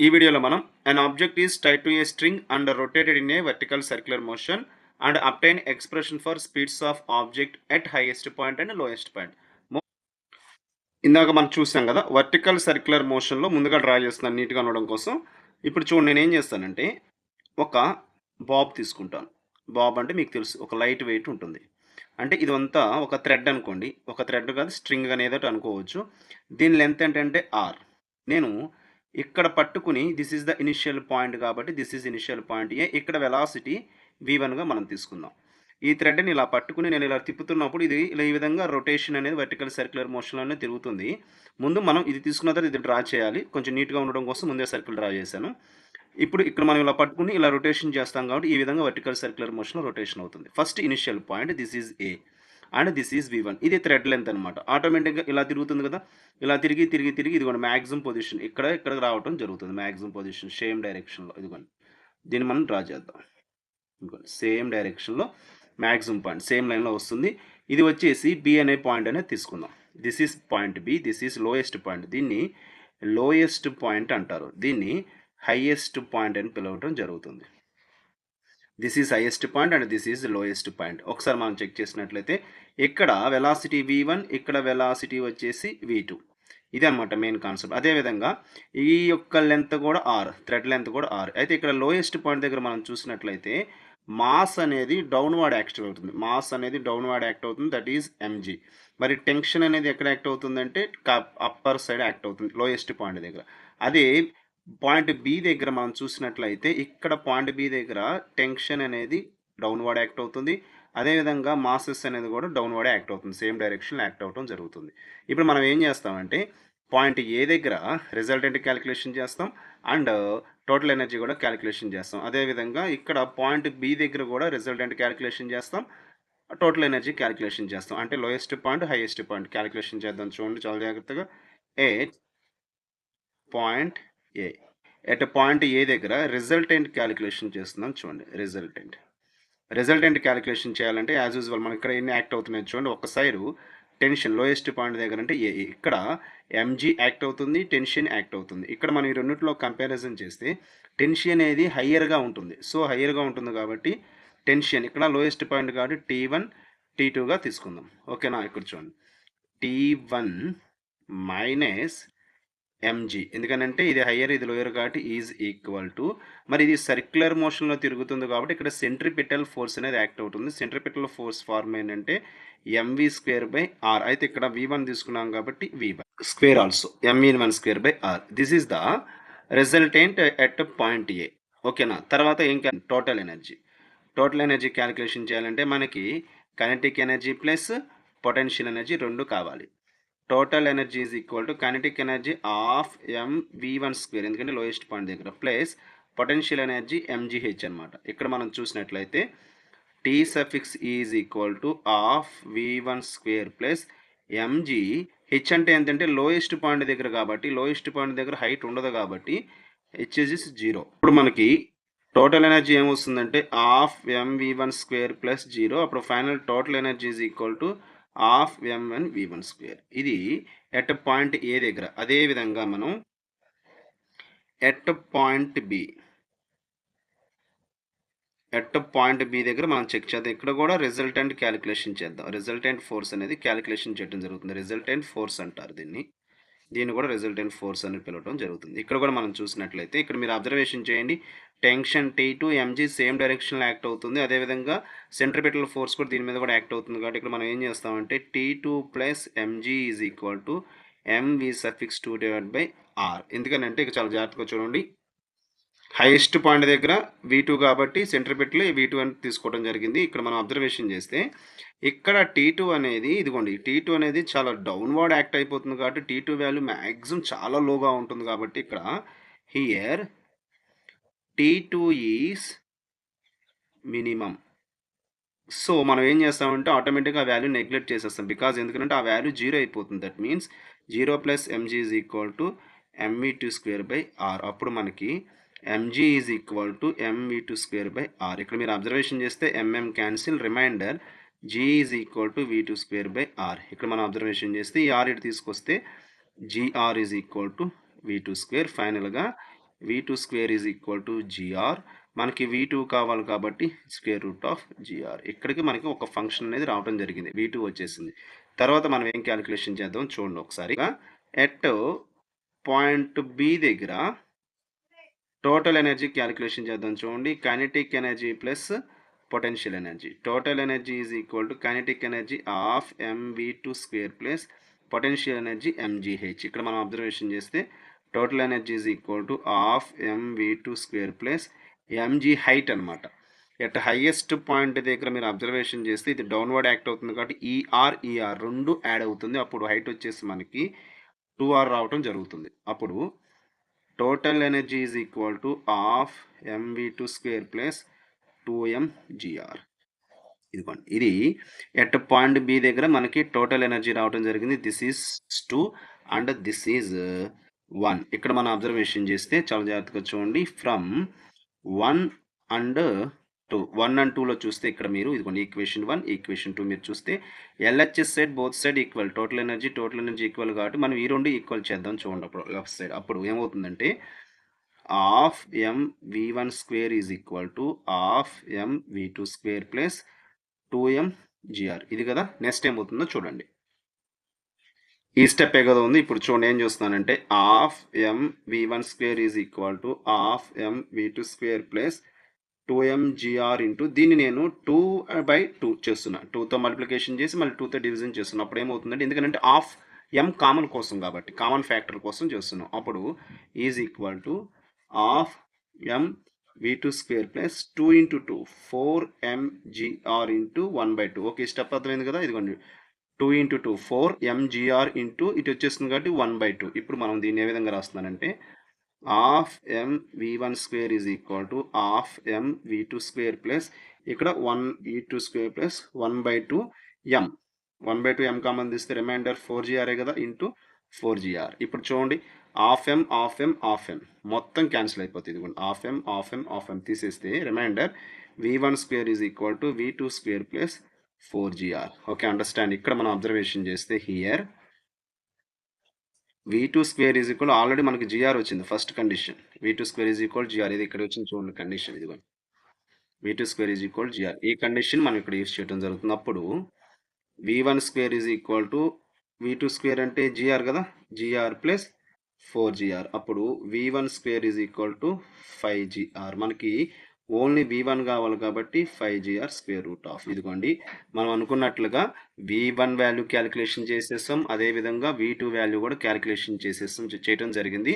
ఈ వీడియోలో మనం an object is tied to a string and rotated in a vertical circular motion and obtain expression for speeds of object at highest point and lowest point. ఇందాక మనం చూసాం కదా vertical circular మోషన్లో ముందుగా draw చేస్తున్నాను నీట్గా ఉండడం కోసం. ఇప్పుడు చూడండి నేను ఏం చేస్తానంటే ఒక బాబ్ తీసుకుంటాను. బాబ్ అంటే మీకు తెలుసు ఒక లైట్ వెయిట్ ఉంటుంది. అంటే ఇదంతా ఒక థ్రెడ్ అనుకోండి. ఒక థ్రెడ్ కాదు స్ట్రింగ్ అనేది అనుకోవచ్చు. దీని లెంత్ ఏంటంటే ఆర్. నేను ఇక్కడ పట్టుకుని this is the initial point కాబట్టి దిస్ ఈజ్ ఇనిషియల్ పాయింట్ ఏ. ఇక్కడ వెలాసిటీ v1గా మనం తీసుకుందాం. ఈ థ్రెడ్ని ఇలా పట్టుకుని నేను ఇలా తిప్పుతున్నప్పుడు ఇది ఇలా ఈ విధంగా రొటేషన్ అనేది వర్టికల్ సర్క్యులర్ మోషన్లోనే తిరుగుతుంది. ముందు మనం ఇది తీసుకున్న తర్వాత ఇది డ్రా చేయాలి. కొంచెం నీట్గా ఉండడం కోసం ముందే సర్కిల్ డ్రా చేశాను. ఇప్పుడు ఇక్కడ మనం ఇలా పట్టుకుని ఇలా రొటేషన్ చేస్తాం కాబట్టి ఈ విధంగా వర్టికల్ సర్క్యులర్ మోషన్లో రొటేషన్ అవుతుంది. First initial point this is a and this is v1. ఇది థ్రెడ్ లెంత్ అనమాట. ఆటోమేటిక్గా ఇలా తిరుగుతుంది కదా, ఇలా తిరిగి తిరిగి తిరిగి ఇదిగోండి మ్యాక్సిమం పొజిషన్ ఇక్కడికి రావడం జరుగుతుంది. మ్యాక్సిమం పొజిషన్ సేమ్ డైరెక్షన్లో ఇదిగోండి దీన్ని మనం డ్రా చేద్దాం. ఇంకోండి సేమ్ డైరెక్షన్లో మ్యాక్సిమం పాయింట్ సేమ్ లైన్లో వస్తుంది. ఇది వచ్చేసి బి అనే పాయింట్ అనేది తీసుకుందాం. This is point B, this is lowest point. దీన్ని లోయెస్ట్ పాయింట్ అంటారు. దీన్ని హైయెస్ట్ పాయింట్ అని పిలవటం జరుగుతుంది. This is highest point and this is lowest point. ఒకసారి మనం చెక్ చేసినట్లయితే ఇక్కడ వెలాసిటీ v1, ఇక్కడ వెలాసిటీ వచ్చేసి v2. ఇది అనమాట మెయిన్ కాన్సెప్ట్. అదేవిధంగా ఈ యొక్క లెంత్ కూడా ఆర్, థ్రెడ్ లెంత్ కూడా ఆర్. అయితే ఇక్కడ లోయెస్ట్ పాయింట్ దగ్గర మనం చూసినట్లయితే మాస్ అనేది డౌన్వర్డ్ యాక్ట్ అవుతుంది. మాస్ అనేది డౌన్వర్డ్ యాక్ట్ అవుతుంది, దట్ ఈజ్ mg. మరి టెన్షన్ అనేది ఎక్కడ యాక్ట్ అవుతుందంటే అప్పర్ సైడ్ యాక్ట్ అవుతుంది లోయెస్ట్ పాయింట్ దగ్గర. అదే పాయింట్ బి దగ్గర మనం చూసినట్లయితే ఇక్కడ పాయింట్ బి దగ్గర టెన్షన్ అనేది డౌన్వర్డ్ యాక్ట్ అవుతుంది. అదేవిధంగా మాసెస్ అనేది కూడా డౌన్వర్డ్ యాక్ట్ అవుతుంది, సేమ్ డైరెక్షన్ యాక్ట్ అవడం జరుగుతుంది. ఇప్పుడు మనం ఏం చేస్తామంటే పాయింట్ ఏ దగ్గర రిజల్టెంట్ క్యాలిక్యులేషన్ చేస్తాం అండ్ టోటల్ ఎనర్జీ కూడా క్యాలిక్యులేషన్ చేస్తాం. అదేవిధంగా ఇక్కడ పాయింట్ బి దగ్గర కూడా రిజల్టెంట్ క్యాలిక్యులేషన్ చేస్తాం, టోటల్ ఎనర్జీ క్యాలిక్యులేషన్ చేస్తాం. అంటే lowest point highest point calculation చేద్దాం. చూడండి చాలా జాగ్రత్తగా. పాయింట్ ఏ ఎట్ పాయింట్ ఏ దగ్గర రిజల్టెంట్ క్యాలిక్యులేషన్ చేస్తున్నాం. చూడండి రిజల్టెంట్ క్యాలిక్యులేషన్ చేయాలంటే యాజ్ యూజువల్ మనం ఇక్కడ ఎన్ని యాక్ట్ అవుతున్నాయి చూడండి. ఒక సైడ్ టెన్షన్ లోయెస్ట్ పాయింట్ దగ్గర అంటే ఏ, ఇక్కడ ఎంజీ యాక్ట్ అవుతుంది, టెన్షన్ యాక్ట్ అవుతుంది. ఇక్కడ మనం ఈ రెండింటిలో కంపారిజన్ చేస్తే టెన్షన్ అనేది హయ్యర్గా ఉంటుంది. సో హయ్యర్గా ఉంటుంది కాబట్టి టెన్షన్ ఇక్కడ లోయెస్ట్ పాయింట్ కాబట్టి T1 T2గా తీసుకుందాం. ఓకేనా. ఇక్కడ చూడండి T1 మైనస్ ఎంజీ, ఎందుకనంటే ఇది హయ్యర్ ఇది లోయర్ కాబట్టి ఈజ్ ఈక్వల్ టు, మరి ఇది సర్క్యులర్ మోషన్లో తిరుగుతుంది కాబట్టి ఇక్కడ సెంట్రిపిటల్ ఫోర్స్ అనేది యాక్ట్ అవుతుంది. సెంట్రిపిటల్ ఫోర్స్ ఫార్మ్ ఏంటంటే mv²/r. అయితే ఇక్కడ v1 తీసుకున్నాం కాబట్టి v² also mv1²/r. This is the resultant at point A. ఓకేనా. తర్వాత ఏం టోటల్ ఎనర్జీ క్యాలిక్యులేషన్ చేయాలంటే మనకి kinetic energy plus potential energy రెండు కావాలి. Total energy is equal to kinetic energy of mv1², ఎందుకంటే లోయెస్ట్ పాయింట్ దగ్గర, ప్లస్ పొటెన్షియల్ ఎనర్జీ mgh అనమాట. ఇక్కడ మనం చూసినట్లయితే T suffix is equal to of v1² plus mg. H అంటే ఏంటంటే లోయెస్ట్ పాయింట్ దగ్గర కాబట్టి, లోయెస్ట్ పాయింట్ దగ్గర హైట్ ఉండదు కాబట్టి హెచ్ ఇస్ 0. ఇప్పుడు మనకి టోటల్ ఎనర్జీ ఏమొస్తుందంటే ఆఫ్ mv1² ప్లస్ 0. అప్పుడు final total energy is equal to of m1v1². ఇది ఎట్ పాయింట్ ఏ దగ్గర. అదేవిధంగా మనం ఎట్ పాయింట్ బి దగ్గర మనం చెక్ చేద్దాం. ఇక్కడ కూడా రిజల్టెంట్ క్యాలిక్యులేషన్ చేద్దాం. రిజల్టెంట్ ఫోర్స్ అనేది క్యాలిక్యులేషన్ చేయడం జరుగుతుంది. రిజల్టెంట్ ఫోర్స్ అంటారు దీన్ని కూడా రిజల్టెంట్ ఫోర్స్ అని పిలవడం జరుగుతుంది. ఇక్కడ కూడా మనం చూసినట్లయితే ఇక్కడ మీరు అబ్జర్వేషన్ చేయండి. టెన్షన్ T2 mg సేమ్ డైరెక్షన్లో యాక్ట్ అవుతుంది. అదేవిధంగా సెంట్రిపిటల్ ఫోర్స్ కూడా దీని మీద కూడా యాక్ట్ అవుతుంది కాబట్టి ఇక్కడ మనం ఏం చేస్తామంటే T2 plus mg is equal to mv²/r. ఎందుకనంటే ఇక చాలా జాగ్రత్తగా చూడండి. హైయెస్ట్ పాయింట్ దగ్గర v2 కాబట్టి సెంట్రిపిటల్ v2 అని తీసుకోవడం జరిగింది. ఇక్కడ మనం అబ్జర్వేషన్ చేస్తే ఇక్కడ T2 అనేది ఇదిగోండి T2 అనేది చాలా డౌన్వర్డ్ యాక్ట్ అయిపోతుంది కాబట్టి T2 వాల్యూ మ్యాక్సిమం చాలా లోగా ఉంటుంది కాబట్టి ఇక్కడ here T2 is minimum. So మనం ఏం చేస్తామంటే ఆటోమేటిక్గా ఆ వాల్యూ నెగ్లెక్ట్ చేసేస్తాం. బికాజ్ ఎందుకంటే ఆ వాల్యూ 0 అయిపోతుంది. That means 0 plus mg is equal to mv2²/r. అప్పుడు మనకి mg is equal to mv2²/r. ఇక్కడ మీరు అబ్జర్వేషన్ చేస్తే mm cancel, remainder g is equal to v2²/r. ఇక్కడ మనం అబ్జర్వేషన్ చేస్తే ఈ r ఇటు తీసుకొస్తే gr is equal to v2². ఫైనల్గా V2 square is equal to GR. మనకి V2 కావాలి కాబట్టి స్క్వేర్ రూట్ ఆఫ్ GR. ఇక్కడికి మనకి ఒక ఫంక్షన్ అనేది రావడం జరిగింది. V2 వచ్చేసింది. తర్వాత మనం ఏం క్యాలిక్యులేషన్ చేద్దాం చూడండి ఒకసారి. ఎట్ పాయింట్ B దగ్గర టోటల్ ఎనర్జీ క్యాలిక్యులేషన్ చేద్దాం చూడండి. Kinetic energy plus potential energy. Total energy is equal to kinetic energy of mv2 square plus potential energy mgh. ఇక్కడ మనం అబ్జర్వేషన్ చేస్తే total energy is equal to of mv2 square plus mg height అనమాట. At highest point దగ్గర మీరు observation చేస్తే ఇది downward act అవుతుంది కాబట్టి ఈఆర్ రెండు యాడ్ అవుతుంది. అప్పుడు హైట్ వచ్చేసి మనకి 2r రావటం జరుగుతుంది. అప్పుడు total energy is equal to half mv2 square plus 2mgr. ఇదిగోండి ఇది ఎట్ పాయింట్ బి దగ్గర మనకి టోటల్ ఎనర్జీ రావడం జరిగింది. This is 2 and this is 1. ఇక్కడ మనం అబ్జర్వేషన్ చేస్తే చాలా జాగ్రత్తగా చూడండి. ఫ్రమ్ 1 అండ్ 2 1 అండ్ 2లో చూస్తే ఇక్కడ మీరు ఇదిగోండి ఈక్వేషన్ 1 ఈక్వేషన్ 2 మీరు చూస్తే LHS side both side equal, total energy equal కాబట్టి మనం ఈ రెండు ఈక్వల్ చేద్దాం చూడండి. అప్పుడు లెఫ్ట్ సైడ్ అప్పుడు ఏమవుతుందంటే half mv1 square is equal to half mv2 square plus 2mgr. ఇది కదా. నెక్స్ట్ ఏమవుతుందో చూడండి. ఈ స్టెప్ కదా ఉంది. ఇప్పుడు చూడండి ఏం చూస్తున్నానంటే half mv1 square is equal to half mv2 square plus 2mgr into దీన్ని నేను 2/2 చేస్తున్నా. 2తో మల్టిప్లికేషన్ చేసి మళ్ళీ 2తో డివిజన్ చేస్తున్నా. అప్పుడు ఏమవుతుందంటే ఎందుకంటే హాఫ్ m కామన్ కోసం కాబట్టి కామన్ ఫ్యాక్టర్ కోసం చేస్తున్నాం. అప్పుడు is equal to half mv2 square plus 2 into 2 4mgr into 1/2. Okay step అర్థమైంది కదా. ఇదిగోండి 2 ఇంటూ 2 4mgr ఇంటూ ఇటు వచ్చేస్తుంది కాబట్టి 1/2. ఇప్పుడు మనం దీన్ని ఏ విధంగా రాస్తున్నానంటే half mv1 square is equal to half mv2 square plus ఇక్కడ 1v2 square plus 1/2m. 1/2m common తీస్తే రిమైండర్ 4gr కదా ఇంటూ 4gr. ఇప్పుడు చూడండి హాఫ్ m మొత్తం క్యాన్సిల్ అయిపోతుంది. ఇదిగోండి హాఫ్ m తీసేస్తే remainder v1 square is equal to v2 square plus 4gr. Okay understand. ఇక్కడ మనం అబ్జర్వేషన్ చేస్తే here v2 square is equal already మనకి gr వచ్చింది first condition. v2 square is equal gr. ఇది ఇక్కడ వచ్చింది చూడండి కండిషన్. ఇదిగోండి v2 square is equal gr. ఈ కండిషన్ మనం ఇక్కడ యూజ్ చేయడం జరుగుతుంది. అప్పుడు v1 square is equal to v2 square అంటే gr కదా, gr ప్లస్ 4gr. అప్పుడు v1 square is equal to 5gr. మనకి ఓన్లీ v1 కావాలి కాబట్టి 5gr స్క్వేర్ రూట్ ఆఫ్. ఇదిగోండి మనం అనుకున్నట్లుగా v1 వాల్యూ క్యాలిక్యులేషన్ చేసేస్తాం, అదేవిధంగా v2 వాల్యూ కూడా క్యాలిక్యులేషన్ చేయడం జరిగింది.